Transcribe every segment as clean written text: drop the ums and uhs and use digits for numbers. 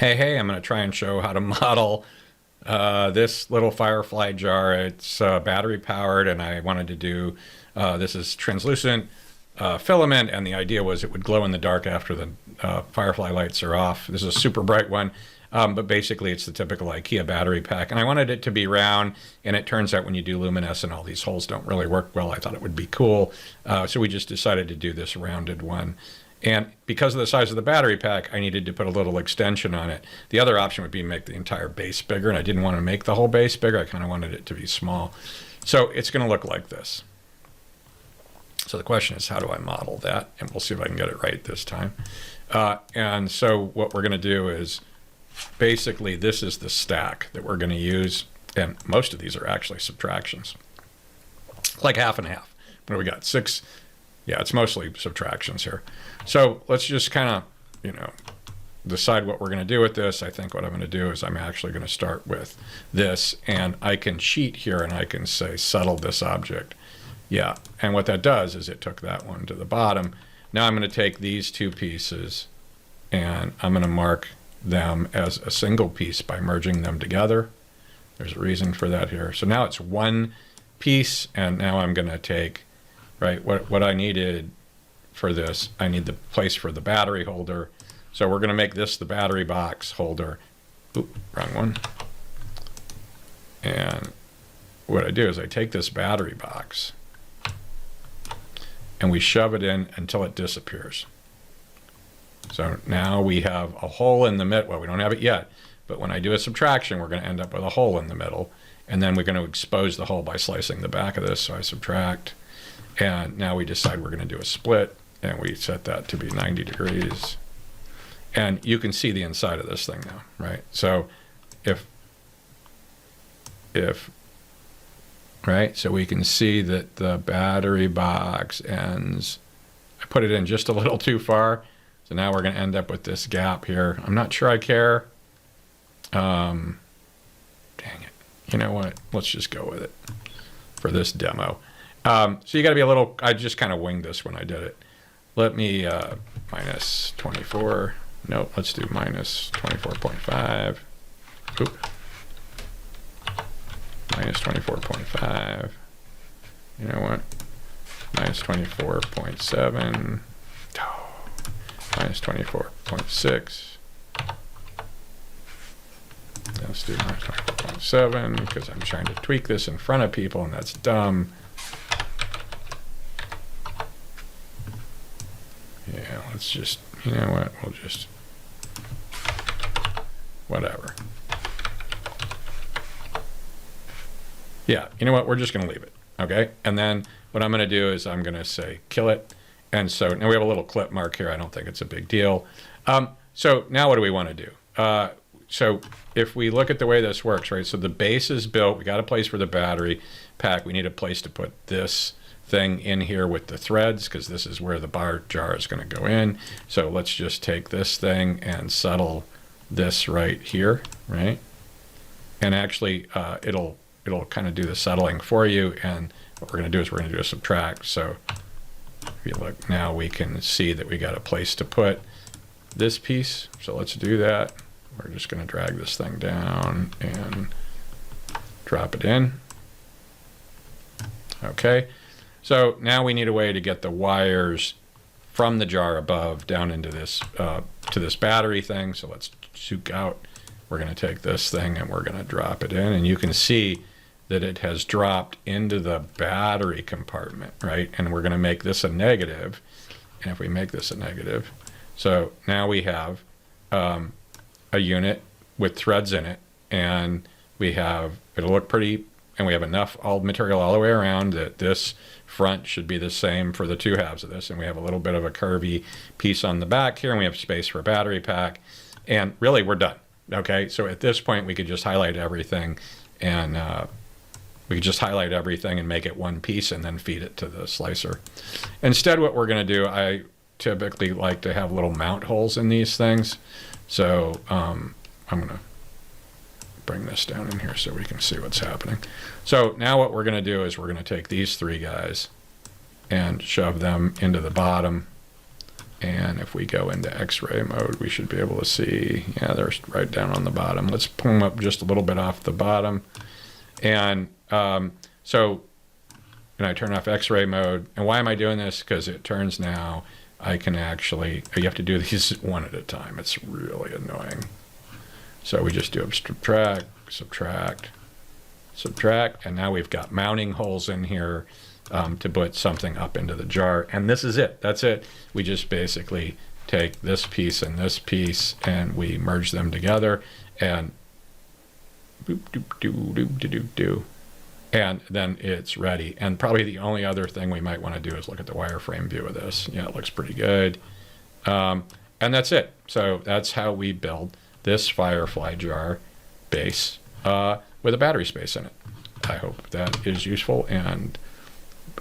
Hey, I'm going to try and show how to model this little firefly jar. It's battery powered, and I wanted to do, this is translucent filament, and the idea was it would glow in the dark after the firefly lights are off. This is a super bright one, but basically it's the typical IKEA battery pack. And I wanted it to be round, and it turns out when you do luminescent, all these holes don't really work well. I thought it would be cool, so we just decided to do this rounded one. And because of the size of the battery pack, I needed to put a little extension on it. The other option would be make the entire base bigger, and I didn't want to make the whole base bigger. I kind of wanted it to be small. So it's going to look like this. So the question is, how do I model that? And we'll see if I can get it right this time. And so what we're going to do is, basically, this is the stack that we're going to use. And most of these are actually subtractions. Like half and half. What do we got? 6. Yeah, it's mostly subtractions here. So let's just kind of, decide what we're going to do with this. I think what I'm going to do is I'm actually going to start with this, and I can cheat here and I can say settle this object. Yeah, and what that does is it took that one to the bottom. Now I'm going to take these two pieces and I'm going to mark them as a single piece by merging them together. There's a reason for that here. So now it's one piece, and now I'm going to take, right, what I needed for this, I need the place for the battery holder. So we're going to make this the battery box holder. Oop, wrong one. And what I do is I take this battery box and we shove it in until it disappears. So now we have a hole in the middle. Well, we don't have it yet, but when I do a subtraction, we're going to end up with a hole in the middle. And then we're going to expose the hole by slicing the back of this. So I subtract. And now we decide we're going to do a split, and we set that to be 90 degrees. And you can see the inside of this thing now, right? So if right, so we can see that the battery box ends, I put it in just a little too far. So now we're going to end up with this gap here. I'm not sure I care. Dang it. You know what? Let's just go with it for this demo. So you got to be a little, I just kind of winged this when I did it. Let me minus 24. Nope, let's do minus 24.5. Oop. Minus 24.5. You know what? Minus 24.7. Oh. Minus 24.6. Let's do minus 24.7 because I'm trying to tweak this in front of people, and that's dumb. Yeah, let's just, you know what, we'll just, whatever. Yeah, you know what, we're just going to leave it, okay? And then what I'm going to do is I'm going to say kill it. And so now we have a little clip mark here. I don't think it's a big deal. So now what do we want to do? So if we look at the way this works, right? So the base is built. We got a place for the battery pack. We need a place to put this thing in here with the threads, because this is where the bar jar is going to go in. So let's just take this thing and settle this right here, right? And actually it'll kind of do the settling for you. And what we're going to do is we're going to do a subtract. So if you look now, we can see that we got a place to put this piece. So let's do that. We're just going to drag this thing down and drop it in. Okay. So now we need a way to get the wires from the jar above down into this to this battery thing. So let's zoom out. We're going to take this thing and we're going to drop it in, and you can see that it has dropped into the battery compartment, right? And we're going to make this a negative. And if we make this a negative, so now we have a unit with threads in it, and we have, it'll look pretty, and we have enough all material all the way around that this front should be the same for the two halves of this. And we have a little bit of a curvy piece on the back here, and we have space for a battery pack. And really, we're done. Okay, so at this point, we could just highlight everything, and we could just highlight everything and make it one piece and then feed it to the slicer. Instead, what we're going to do, I typically like to have little mount holes in these things. So I'm going to bring this down in here so we can see what's happening. So now what we're going to do is we're going to take these three guys and shove them into the bottom And if we go into X-ray mode, we should be able to see, yeah, they're right down on the bottom. Let's pull them up just a little bit off the bottom. And so I turn off X-ray mode. And why am I doing this? Because it turns now I can actually, you have to do these one at a time. It's really annoying. So we just do subtract, subtract, subtract, and now we've got mounting holes in here to put something up into the jar. And this is it. That's it. We just basically take this piece and this piece and we merge them together and boop, doop, doo, doo, doo, doo, doo. And then it's ready. And probably the only other thing we might want to do is look at the wireframe view of this. Yeah, it looks pretty good. And that's it. So that's how we build this firefly jar base with a battery space in it. I hope that is useful, and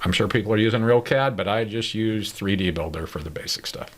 I'm sure people are using real CAD, but I just use 3D Builder for the basic stuff.